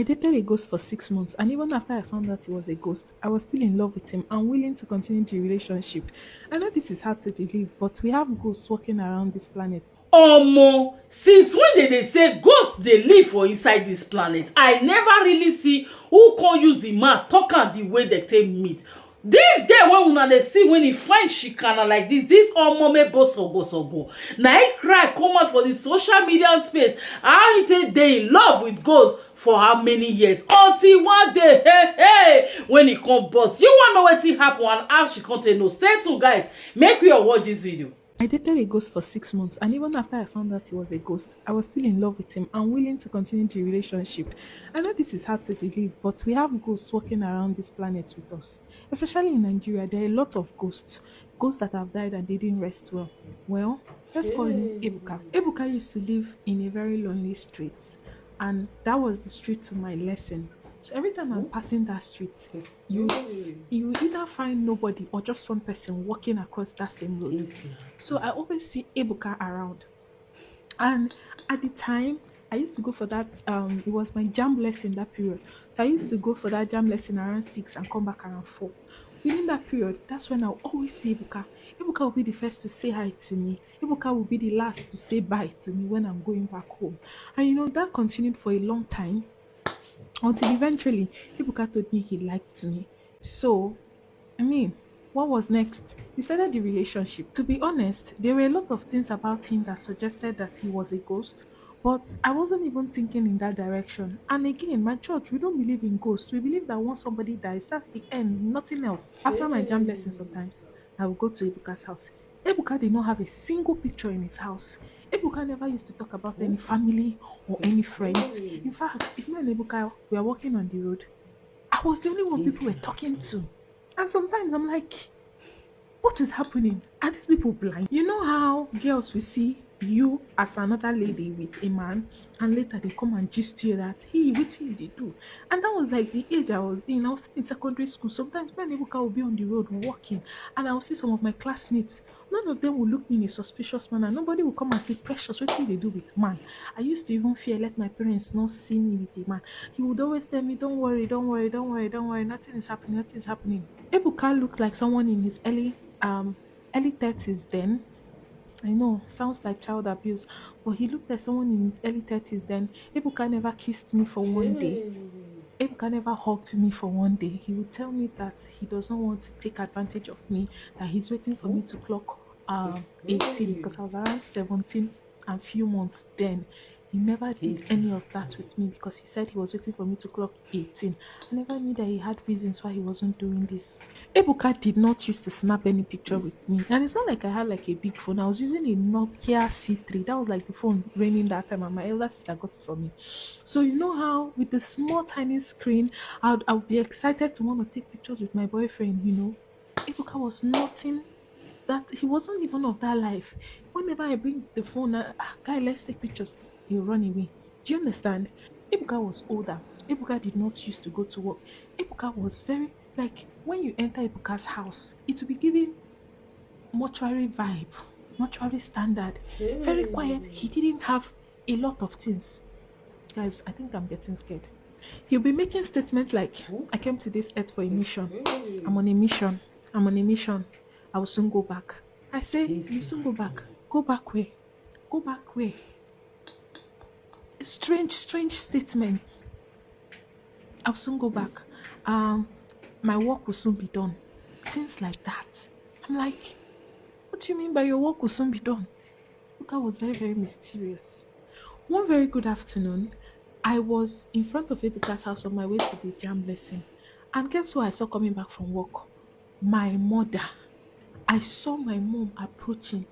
dated a ghost for 6 months, and even after I found out he was a ghost, I was still in love with him and willing to continue the relationship. I know this is hard to believe, but we have ghosts walking around this planet. Omo, since when dey say ghosts dey live for inside dis planet, I never really see who come use the man talk am the way dey take meet. Dis girl wey una dey see when e find shikana like dis omome bosobosobo, na e cry come out for the social media space how e take dey in love with ghosts for how many years, until one day when e come burst. You wan know wetin happen and how she come take know? Stay tuned guys, make we all watch dis video. I dated a ghost for 6 months, and even after I found out he was a ghost, I was still in love with him and willing to continue the relationship. I know this is hard to believe, but we have ghosts walking around this planet with us. Especially in Nigeria, there are a lot of ghosts that have died and they didn't rest well. Well, let's call him Ebuka. Ebuka used to live in a very lonely street, and that was the street to my lesson. So every time I'm passing that street, you you either find nobody or just one person walking across that same road. So I always see Ebuka around. And at the time, I used to go for that. It was my jam lesson that period. So I used to go for that jam lesson around 6 and come back around 4. Within that period, that's when I'll always see Ebuka. Ebuka will be the first to say hi to me. Ebuka will be the last to say bye to me when I'm going back home. And that continued for a long time until eventually Ebuka told me he liked me. So, I mean, what was next? We started the relationship. To be honest, there were a lot of things about him that suggested that he was a ghost, but I wasn't even thinking in that direction. And again, my church, we don't believe in ghosts. We believe that once somebody dies, that's the end, nothing else. After my jam lesson, sometimes I would go to Ebuka's house. Ebuka did not have a single picture in his house. Ebuka never used to talk about any family or any friends. In fact, if me and Ebuka were walking on the road, I was the only one people were talking to. And sometimes I'm like, what is happening? Are these people blind? You know how girls will see you as another lady with a man, and later they come and gist you that, hey, what thing they do? And that was like the age I was in. I was in secondary school. Sometimes me and Ebuka will be on the road walking, and I will see some of my classmates. None of them will look me in a suspicious manner. Nobody will come and say, Precious, what thing they do with man? I used to even fear let my parents not see me with a man. He would always tell me, don't worry, don't worry, don't worry, don't worry. Nothing is happening, nothing is happening. Ebuka looked like someone in his early 30s then. I know, sounds like child abuse, but he looked like someone in his early 30s then. Ebuka never kissed me for one day. Ebuka never hugged me for one day. He would tell me that he does not want to take advantage of me, that he's waiting for me to clock 18 because I was around 17 and few months then. He never did any of that with me because he said he was waiting for me to clock 18. I never knew that he had reasons why he wasn't doing this. Ebuka did not used to snap any picture with me. And it's not like I had like a big phone. I was using a Nokia C3. That was like the phone raining that time, and my elder sister got it for me. So you know how with the small tiny screen, I'd be excited to want to take pictures with my boyfriend. Ebuka was nothing that he wasn't even of that life. Whenever I bring the phone, guy, let's take pictures, he'll run away. Do you understand? Ebuka was older. Ebuka did not used to go to work. Ebuka was very, like, when you enter Ebuka's house, it will be giving mortuary vibe, mortuary standard. Very quiet. He didn't have a lot of things. Guys, I think I'm getting scared. He'll be making statements like, I came to this earth for a mission. I'm on a mission. I'm on a mission. I will soon go back. I say, you soon go back. Go back where? Go back where? Strange statements. I'll soon go back. My work will soon be done. Things like that. I'm like, what do you mean by your work will soon be done? Luca was very, very mysterious. One very good afternoon, I was in front of Ebuka's house on my way to the jam lesson. And guess who I saw coming back from work? My mother. I saw my mom approaching.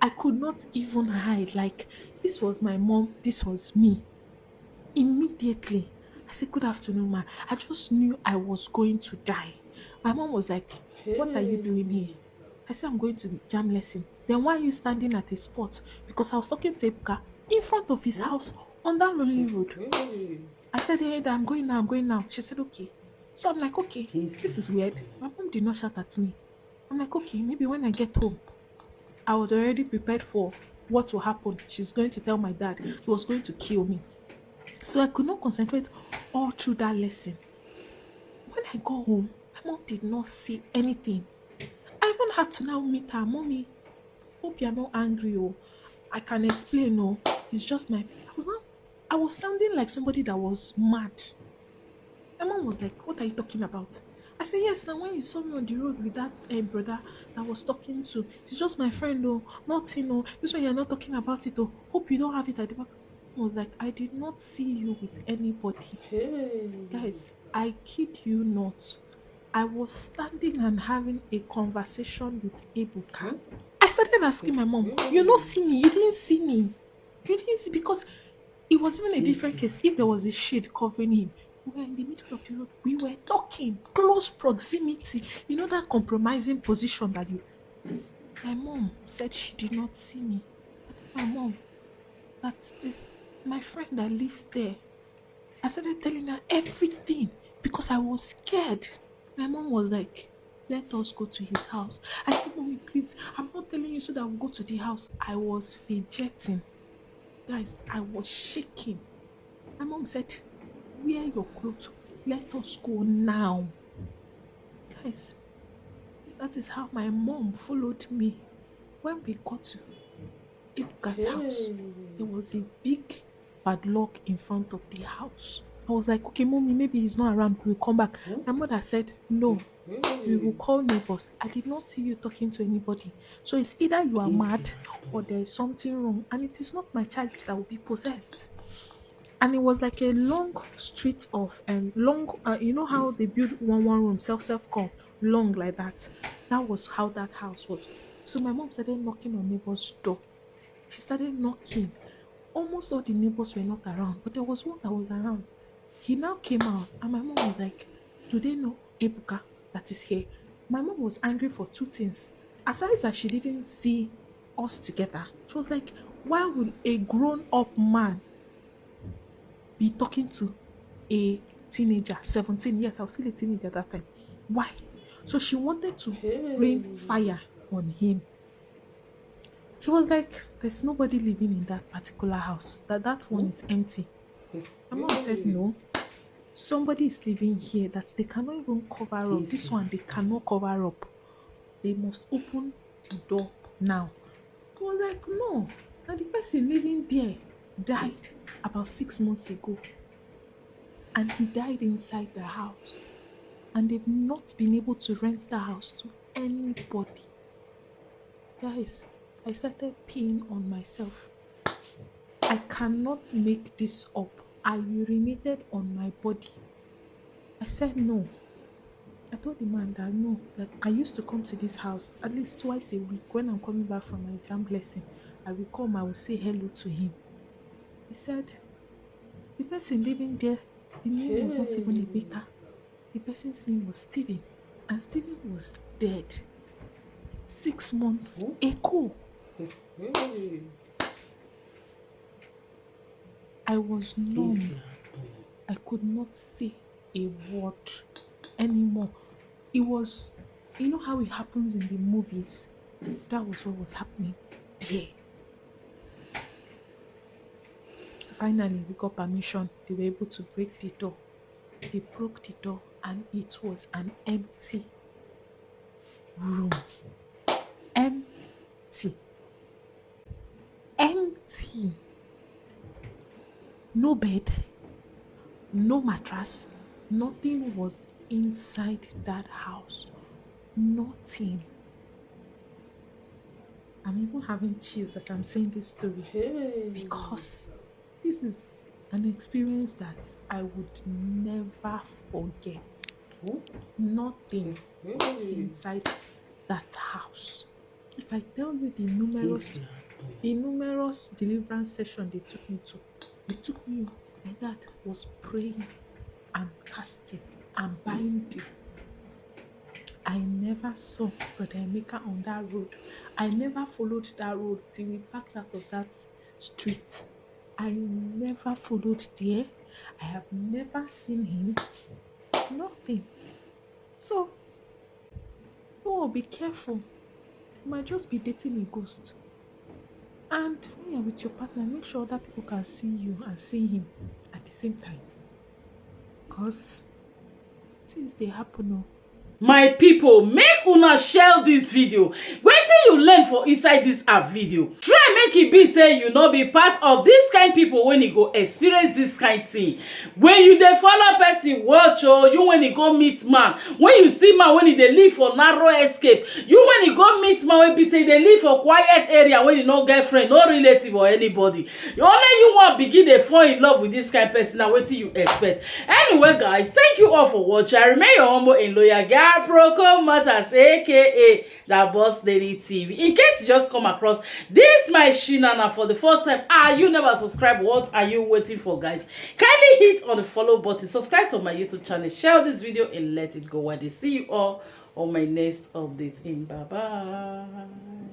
I could not even hide. Like, this was my mom, this was me. Immediately, I said, good afternoon, ma. I just knew I was going to die. My mom was like, what are you doing here? I said, I'm going to jam lesson. Then why are you standing at a spot? Because I was talking to Ebuka in front of his house on that lonely road. I said, hey, I'm going now, I'm going now. She said, okay. So I'm like, okay, this is weird. My mom did not shout at me. I'm like, okay, maybe when I get home, I was already prepared for what will happen. She's going to tell my dad he was going to kill me. So I could not concentrate all through that lesson. When I got home, my mom did not see anything. I even had to now meet her. Mommy, hope you're not angry. Oh, I can explain. Oh, it's just my. I was sounding like somebody that was mad. My mom was like, "What are you talking about?" I said, "Yes, now when you saw me on the road with that brother that I was talking to, he's just my friend, oh, nothing, oh. This one you're not talking about it, oh. Hope you don't have it at the back." I was like, "I did not see you with anybody. Hey. Guys, I kid you not. I was standing and having a conversation with Ebuka. Hmm? I started asking my mom, you not see me, you didn't see me. You didn't see because it was even a This different case. If there was a shade covering him, we were in the middle of the road. We were talking, close proximity. You know that compromising position that you. My mom said she did not see me. I told my mom that this my friend that lives there. I started telling her everything because I was scared. My mom was like, let us go to his house. I said, Mommy, please, I'm not telling you so that we'll go to the house. I was fidgeting. Guys, I was shaking. My mom said, wear your clothes. Let us go now. Guys, that is how my mom followed me. When we got to Ibuka's house, hey. there was a big padlock in front of the house. I was like, okay, mommy, maybe he's not around. We'll come back. Hmm? My mother said, no, we will Hey. call neighbors. I did not see you talking to anybody. So it's either you are This mad girl. or there is something wrong. And it is not my child that will be possessed. And it was like a long street of long you know how they build one room self call long like that. That was how that house was. So my mom started knocking on neighbor's door. She started knocking. Almost all the neighbors were not around, but there was one that was around. He now came out, and my mom was like, do they know Ebuka that is here? My mom was angry for two things. Aside that she didn't see us together, she was like, why would a grown up man be talking to a teenager, 17? Yes, I was still a teenager at that time. Why? So she wanted to Hey. rain fire on him. He was like, there's nobody living in that particular house. That one Hmm? is empty. My mom said, Hey. no, somebody is living here that they cannot even cover up. This This girl. one they cannot cover up. They must open the door now. I was like, no. And the person living there died about 6 months ago. And he died inside the house. And they've not been able to rent the house to anybody. Guys, I started peeing on myself. I cannot make this up. I urinated on my body. I said no. I told the man that no, that I used to come to this house at least twice a week. When I'm coming back from my jam lesson, I will come, I will say hello to him. He said, the person living there, the name was not even Hey. Ibeka. The person's name was Stephen. And Stephen was dead 6 months Hmm? ago. Hey. I was This numb. girl. I could not say a word anymore. It was, you know how it happens in the movies? That was what was happening there. Finally, we got permission. They were able to break the door. They broke the door, and it was an empty room. Empty. Empty. No bed, no mattress. Nothing was inside that house. Nothing. I'm even having chills as I'm saying this story Hey. because this is an experience that I would never forget. Hmm? Nothing was Hey. inside that house. If I tell you This girl. the numerous deliverance session they took me like that was praying and casting and binding. I never saw Brother Emeka on that road. I never followed that road till we packed out of that street. I never followed there. I have never seen him. Nothing. So, oh, be careful. You might just be dating a ghost. And when you're with your partner, make sure other people can see you and see him at the same time. Because things they happen. Oh. My people, make una share this video. Wetin you learn for inside this app video? Try make e be say you no be part of this kind people when you go experience this kind thing. When you dey follow person watch you when you go meet man, when you see man when he dey live for narrow escape, you when you go meet man wey be say dey live for quiet area when you no get friend, no relative or anybody, only you wan begin dey fall in love with this kind person. Na wetin you expect? Anyway guys, thank you all for watching. I remain your humble and loyal Gh0 Matters, aka that boss lady TV. In case you just come across this my shinana for the first time, you never subscribe, what are you waiting for guys? Kindly hit on the follow button, subscribe to my YouTube channel, share this video and let it go. While they see you all on my next update. Bye bye.